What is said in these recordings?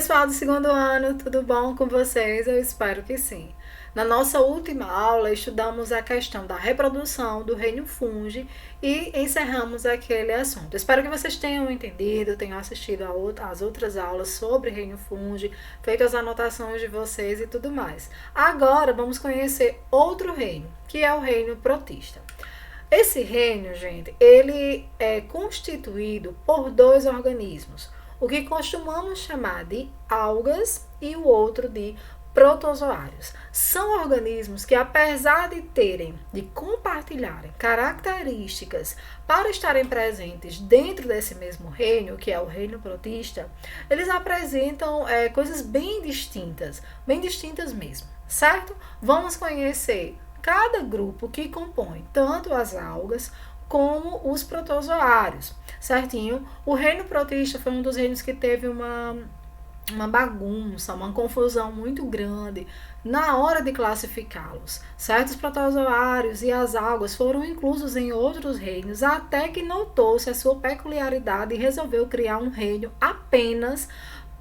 pessoal do segundo ano, tudo bom com vocês? Eu espero que sim. Na nossa última aula, estudamos a questão da reprodução do reino fungi e encerramos aquele assunto. Espero que vocês tenham entendido, tenham assistido às outras aulas sobre reino fungi, feito as anotações de vocês e tudo mais. Agora, vamos conhecer outro reino, que é o reino protista. Esse reino, gente, ele é constituído por dois organismos, o que costumamos chamar de algas e o outro de protozoários. São organismos que, apesar de compartilharem características para estarem presentes dentro desse mesmo reino, que é o reino protista, eles apresentam coisas bem distintas mesmo, certo? Vamos conhecer cada grupo que compõe tanto as algas como os protozoários, certinho? O reino protista foi um dos reinos que teve uma bagunça, uma confusão muito grande na hora de classificá-los. Certos protozoários e as algas foram inclusos em outros reinos, até que notou-se a sua peculiaridade e resolveu criar um reino apenas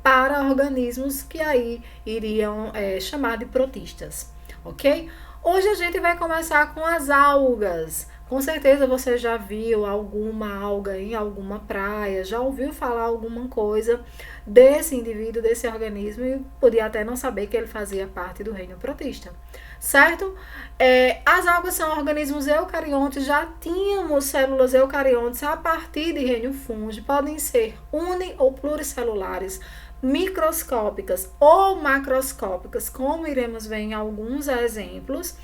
para organismos que aí iriam chamar de protistas, ok? Hoje a gente vai começar com as algas. Com certeza você já viu alguma alga em alguma praia, já ouviu falar alguma coisa desse indivíduo, desse organismo, e podia até não saber que ele fazia parte do reino protista, certo? As algas são organismos eucariontes, já tínhamos células eucariontes a partir de reino fungi, podem ser uni ou pluricelulares, microscópicas ou macroscópicas, como iremos ver em alguns exemplos.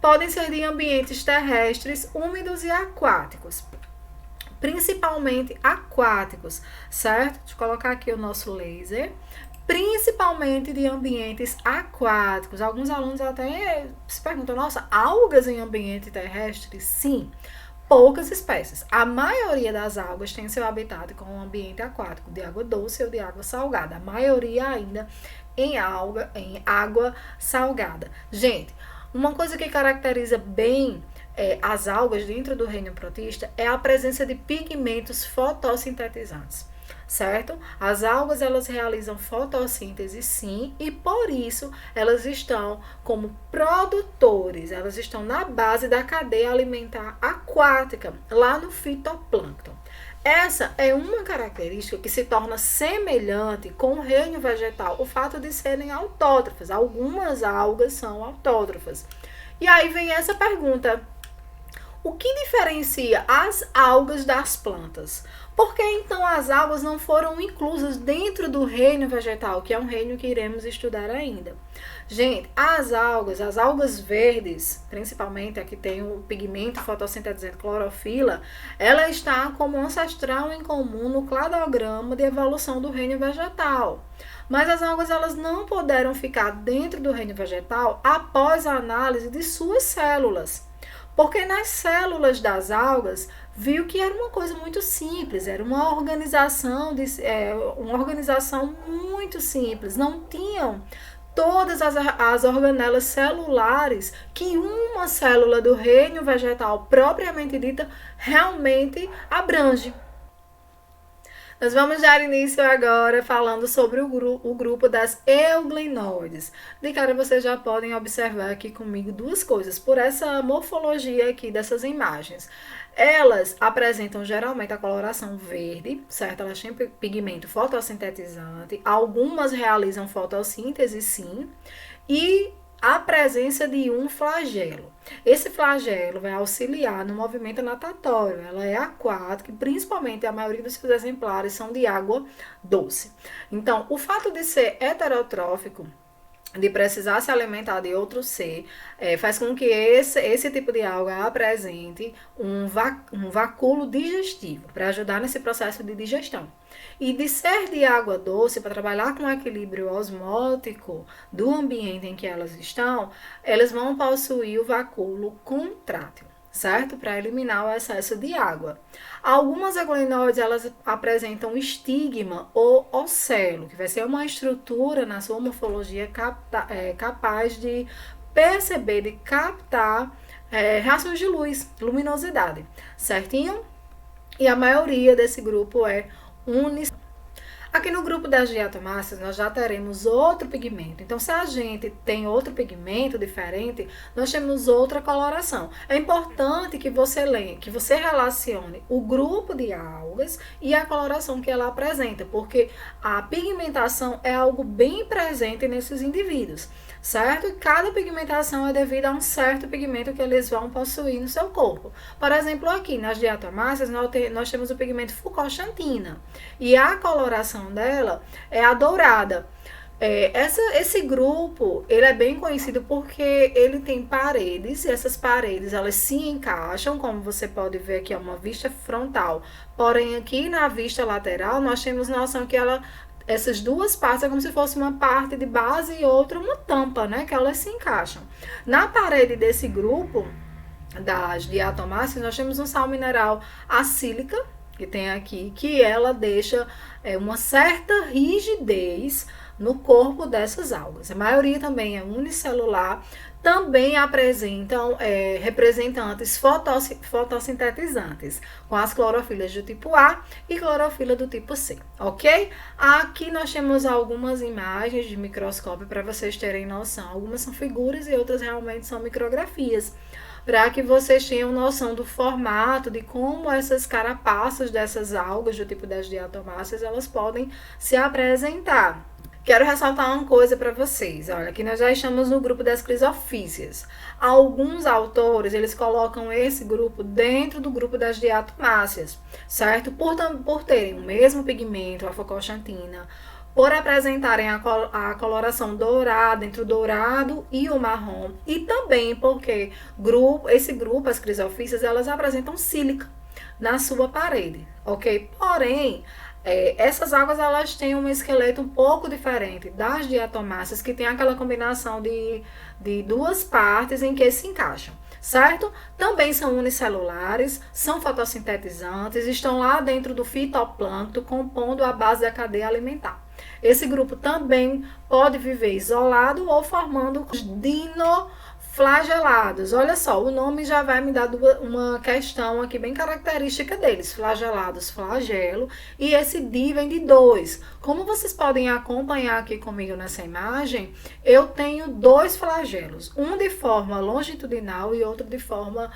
Podem ser de ambientes terrestres, úmidos e aquáticos, principalmente aquáticos, certo? Deixa eu colocar aqui o nosso laser. Principalmente de ambientes aquáticos. Alguns alunos até se perguntam, nossa, algas em ambiente terrestre? Sim, poucas espécies. A maioria das algas tem seu habitat com um ambiente aquático, de água doce ou de água salgada. A maioria ainda em água salgada. Gente, uma coisa que caracteriza bem as algas dentro do reino protista é a presença de pigmentos fotossintetizantes, certo? As algas, elas realizam fotossíntese sim, e por isso elas estão como produtores, elas estão na base da cadeia alimentar aquática, lá no fitoplâncton. Essa é uma característica que se torna semelhante com o reino vegetal, o fato de serem autótrofas. Algumas algas são autótrofas. E aí vem essa pergunta: o que diferencia as algas das plantas? Por que então as algas não foram inclusas dentro do reino vegetal, que é um reino que iremos estudar ainda? Gente, as algas verdes, principalmente a que tem o pigmento fotossintetizante clorofila, ela está como ancestral em comum no cladograma de evolução do reino vegetal. Mas as algas, elas não puderam ficar dentro do reino vegetal após a análise de suas células. Porque nas células das algas viu que era uma coisa muito simples, era uma organização muito simples, não tinham todas as organelas celulares que uma célula do reino vegetal propriamente dita realmente abrange. Nós vamos dar início agora falando sobre o grupo das euglenoides. De cara, vocês já podem observar aqui comigo duas coisas, por essa morfologia aqui dessas imagens. Elas apresentam geralmente a coloração verde, certo? Elas têm pigmento fotossintetizante, algumas realizam fotossíntese sim, e a presença de um flagelo. Esse flagelo vai auxiliar no movimento natatório. Ela é aquática e principalmente a maioria dos seus exemplares são de água doce. Então, o fato de ser heterotrófico, de precisar se alimentar de outro ser, faz com que esse tipo de alga apresente um vacúolo digestivo para ajudar nesse processo de digestão. E de ser de água doce, para trabalhar com o equilíbrio osmótico do ambiente em que elas estão, elas vão possuir o vacúolo contrátil, certo? Para eliminar o excesso de água. Algumas euglenoides, elas apresentam estigma ou ocelo, que vai ser uma estrutura na sua morfologia capaz de perceber, de captar reações de luz, luminosidade, certinho? E a maioria desse grupo é unissex. Aqui no grupo das diatomáceas, nós já teremos outro pigmento. Então, se a gente tem outro pigmento diferente, nós temos outra coloração. É importante que você leia, que você relacione o grupo de algas e a coloração que ela apresenta, porque a pigmentação é algo bem presente nesses indivíduos, certo? E cada pigmentação é devida a um certo pigmento que eles vão possuir no seu corpo. Por exemplo, aqui nas diatomáceas, nós temos o pigmento fucoxantina, e a coloração dela é a dourada. Esse grupo, ele é bem conhecido porque ele tem paredes, e essas paredes, elas se encaixam, como você pode ver aqui, é uma vista frontal. Porém, aqui na vista lateral, nós temos noção que essas duas partes é como se fosse uma parte de base e outra uma tampa, né? Que elas se encaixam. Na parede desse grupo das diatomáceas, nós temos um sal mineral acílica, que tem aqui, que ela deixa uma certa rigidez no corpo dessas algas. A maioria também é unicelular, também apresentam representantes fotossintetizantes, com as clorofilas do tipo A e clorofila do tipo C, ok? Aqui nós temos algumas imagens de microscópio para vocês terem noção. Algumas são figuras e outras realmente são micrografias, para que vocês tenham noção do formato, de como essas carapaças dessas algas do tipo das diatomáceas, elas podem se apresentar. Quero ressaltar uma coisa para vocês. Olha, aqui nós já estamos no grupo das crisofícias. Alguns autores, eles colocam esse grupo dentro do grupo das diatomáceas, certo? Por terem o mesmo pigmento, a fucoxantina, por apresentarem a coloração dourada, entre o dourado e o marrom, e também porque esse grupo, as crisofícias, elas apresentam sílica na sua parede, ok? Porém, essas algas, elas têm um esqueleto um pouco diferente das diatomáceas, que tem aquela combinação de duas partes em que se encaixam, certo? Também são unicelulares, são fotossintetizantes, estão lá dentro do fitoplâncton, compondo a base da cadeia alimentar. Esse grupo também pode viver isolado ou formando dinoflagelados. Olha só, o nome já vai me dar uma questão aqui bem característica deles. Flagelados, flagelo, e esse di vem de dois. Como vocês podem acompanhar aqui comigo nessa imagem, eu tenho dois flagelos, um de forma longitudinal e outro de forma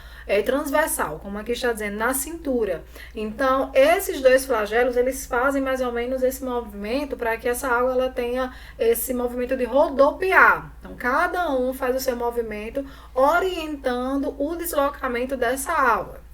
transversal, como aqui está dizendo, na cintura. Então, esses dois flagelos, eles fazem mais ou menos esse movimento para que essa água ela tenha esse movimento de rodopiar. Então, cada um faz o seu movimento orientando o deslocamento dessa água.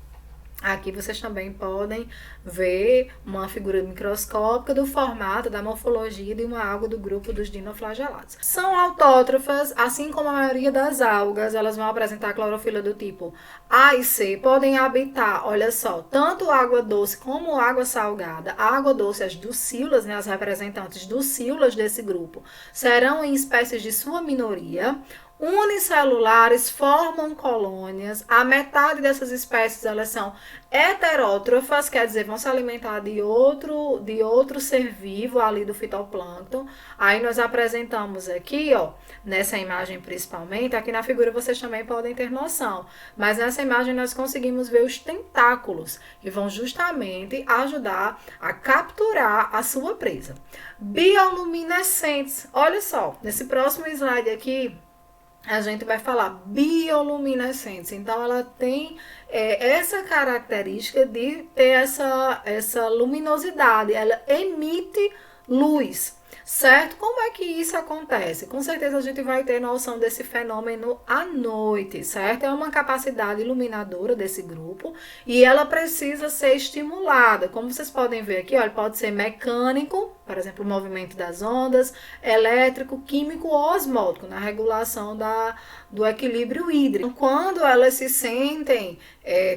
Aqui vocês também podem ver uma figura microscópica do formato, da morfologia de uma alga do grupo dos dinoflagelados. São autótrofas, assim como a maioria das algas, elas vão apresentar clorofila do tipo A e C, podem habitar, olha só, tanto água doce como água salgada. A água doce, as ducíolas, né, as representantes ducíolas desse grupo, serão em espécies de sua minoria. Unicelulares, formam colônias. A metade dessas espécies, elas são heterótrofas, quer dizer, vão se alimentar de outro ser vivo ali do fitoplâncton. Aí nós apresentamos aqui, ó, nessa imagem principalmente, aqui na figura vocês também podem ter noção, mas nessa imagem nós conseguimos ver os tentáculos, que vão justamente ajudar a capturar a sua presa. Bioluminescentes, olha só, nesse próximo slide aqui, a gente vai falar bioluminescentes. Então, ela tem essa característica de ter essa luminosidade. Ela emite luz, certo? Como é que isso acontece? Com certeza a gente vai ter noção desse fenômeno à noite, certo? É uma capacidade iluminadora desse grupo e ela precisa ser estimulada. Como vocês podem ver aqui, ó, pode ser mecânico, por exemplo, o movimento das ondas, elétrico, químico ou osmótico, na regulação do equilíbrio hídrico. Quando elas se sentem,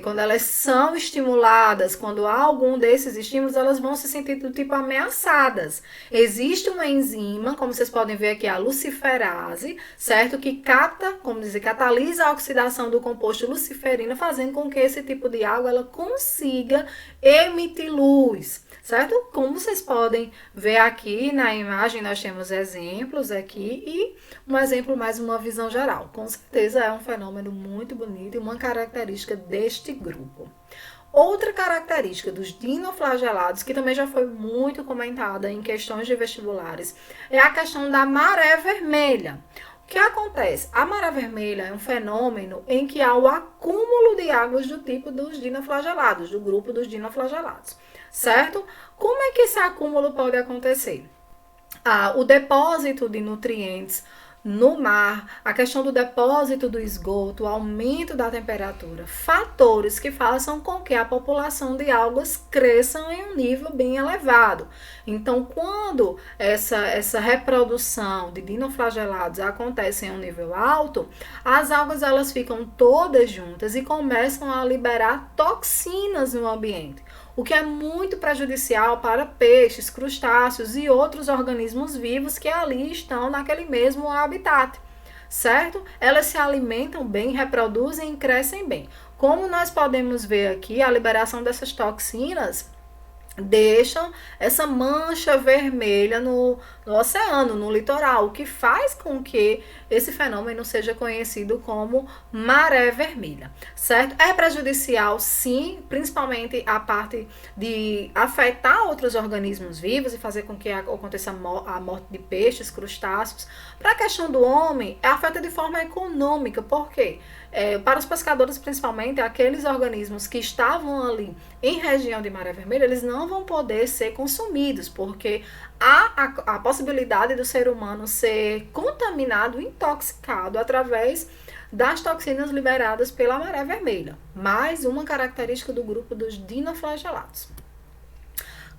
quando elas são estimuladas, quando há algum desses estímulos, elas vão se sentir do tipo ameaçadas. Existe uma enzima, como vocês podem ver aqui, a luciferase, certo? Que catalisa a oxidação do composto luciferina, fazendo com que esse tipo de água ela consiga emitir luz. Certo? Como vocês podem ver aqui na imagem, nós temos exemplos aqui e um exemplo mais uma visão geral. Com certeza é um fenômeno muito bonito e uma característica deste grupo. Outra característica dos dinoflagelados, que também já foi muito comentada em questões de vestibulares, é a questão da maré vermelha. O que acontece? A maré vermelha é um fenômeno em que há o acúmulo de águas do tipo dos dinoflagelados, do grupo dos dinoflagelados, certo? Como é que esse acúmulo pode acontecer? O depósito de nutrientes no mar, a questão do depósito do esgoto, o aumento da temperatura, fatores que façam com que a população de algas cresçam em um nível bem elevado. Então, quando essa reprodução de dinoflagelados acontece em um nível alto, as algas elas ficam todas juntas e começam a liberar toxinas no ambiente, o que é muito prejudicial para peixes, crustáceos e outros organismos vivos que ali estão naquele mesmo habitat, certo? Elas se alimentam bem, reproduzem e crescem bem. Como nós podemos ver aqui, a liberação dessas toxinas deixam essa mancha vermelha no oceano, no litoral, o que faz com que esse fenômeno seja conhecido como maré vermelha, certo? É prejudicial, sim, principalmente a parte de afetar outros organismos vivos e fazer com que aconteça a morte de peixes, crustáceos. Para a questão do homem, afeta de forma econômica, por quê? Para os pescadores, principalmente, aqueles organismos que estavam ali em região de maré vermelha, eles não vão poder ser consumidos, porque há a possibilidade do ser humano ser contaminado, intoxicado através das toxinas liberadas pela maré vermelha. Mais uma característica do grupo dos dinoflagelados.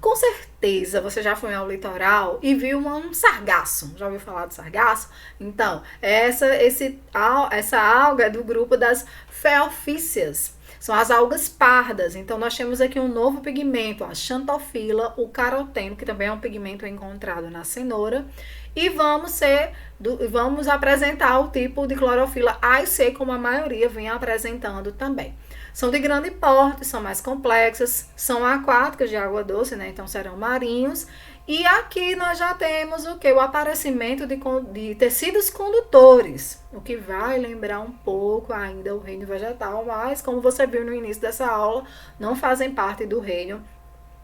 Com certeza você já foi ao litoral e viu um sargaço. Já ouviu falar do sargaço? Então, essa alga é do grupo das feofícias. São as algas pardas. Então, nós temos aqui um novo pigmento, a xantofila, o caroteno, que também é um pigmento encontrado na cenoura. E vamos apresentar o tipo de clorofila A e C, como a maioria vem apresentando também. São de grande porte, são mais complexas, são aquáticas de água doce, né? Então serão marinhos. E aqui nós já temos o que? O aparecimento de tecidos condutores, o que vai lembrar um pouco ainda o reino vegetal, mas como você viu no início dessa aula, não fazem parte do reino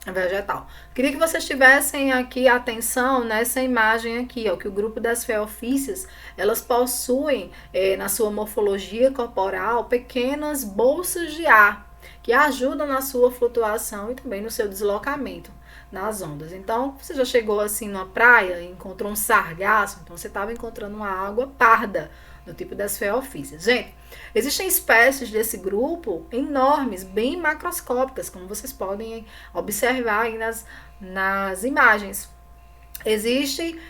vegetal. Queria que vocês tivessem aqui atenção nessa imagem aqui, ó, que o grupo das feofícias, elas possuem na sua morfologia corporal pequenas bolsas de ar que ajudam na sua flutuação e também no seu deslocamento nas ondas. Então, você já chegou assim numa praia e encontrou um sargaço, então você estava encontrando uma água parda, do tipo das feofícias. Gente, existem espécies desse grupo enormes, bem macroscópicas, como vocês podem observar aí nas imagens. Existe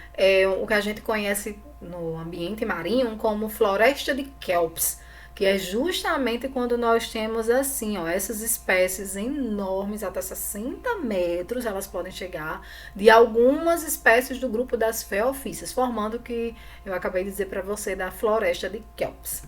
o que a gente conhece no ambiente marinho como floresta de kelps, que é justamente quando nós temos assim, ó, essas espécies enormes, até 60 metros, elas podem chegar, de algumas espécies do grupo das feofícias, formando o que eu acabei de dizer para você da floresta de kelps.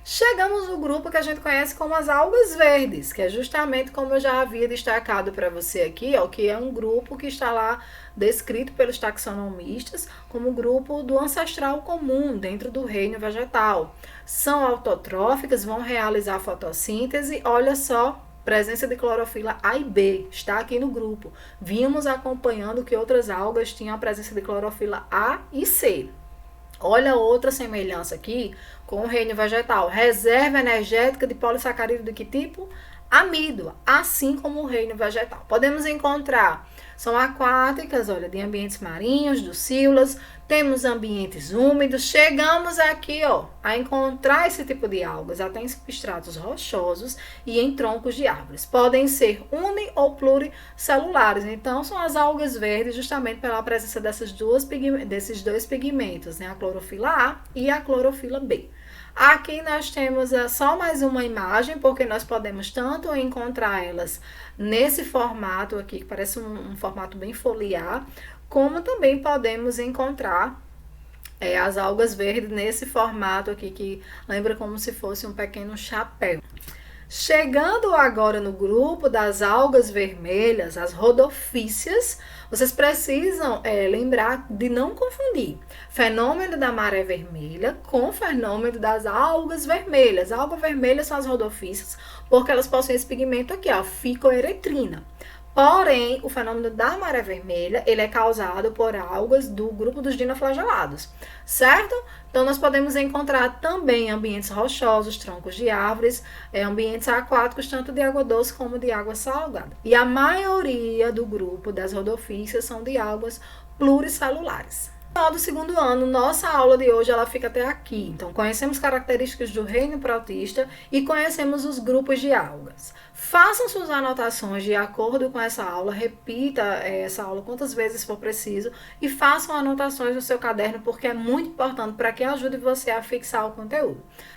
Chegamos no grupo que a gente conhece como as algas verdes, que é justamente como eu já havia destacado para você aqui, ó, que é um grupo que está lá descrito pelos taxonomistas como o grupo do ancestral comum dentro do reino vegetal. São autotróficas, vão realizar fotossíntese, olha só, presença de clorofila A e B, está aqui no grupo. Vimos acompanhando que outras algas tinham a presença de clorofila A e C. Olha outra semelhança aqui com o reino vegetal. Reserva energética de polissacarídeo de que tipo? Amido, assim como o reino vegetal. Podemos encontrar, são aquáticas, olha, de ambientes marinhos, dulcíolas, temos ambientes úmidos. Chegamos aqui, ó, a encontrar esse tipo de algas até em substratos rochosos e em troncos de árvores. Podem ser uni ou pluricelulares. Então, são as algas verdes justamente pela presença desses dois pigmentos, né? A clorofila A e a clorofila B. Aqui nós temos só mais uma imagem, porque nós podemos tanto encontrar elas nesse formato aqui, que parece um formato bem foliar, como também podemos encontrar as algas verdes nesse formato aqui, que lembra como se fosse um pequeno chapéu. Chegando agora no grupo das algas vermelhas, as rodopícias, vocês precisam lembrar de não confundir fenômeno da maré vermelha com fenômeno das algas vermelhas. Algas vermelhas são as rodopícias porque elas possuem esse pigmento aqui, ó, ficoeretrina. Porém, o fenômeno da maré vermelha, ele é causado por algas do grupo dos dinoflagelados, certo? Então, nós podemos encontrar também ambientes rochosos, troncos de árvores, ambientes aquáticos, tanto de água doce como de água salgada. E a maioria do grupo das rodopícias são de algas pluricelulares. No final do segundo ano, nossa aula de hoje ela fica até aqui. Então, conhecemos características do reino protista e conhecemos os grupos de algas. Façam suas anotações de acordo com essa aula, repita essa aula quantas vezes for preciso e façam anotações no seu caderno porque é muito importante para que ajude você a fixar o conteúdo.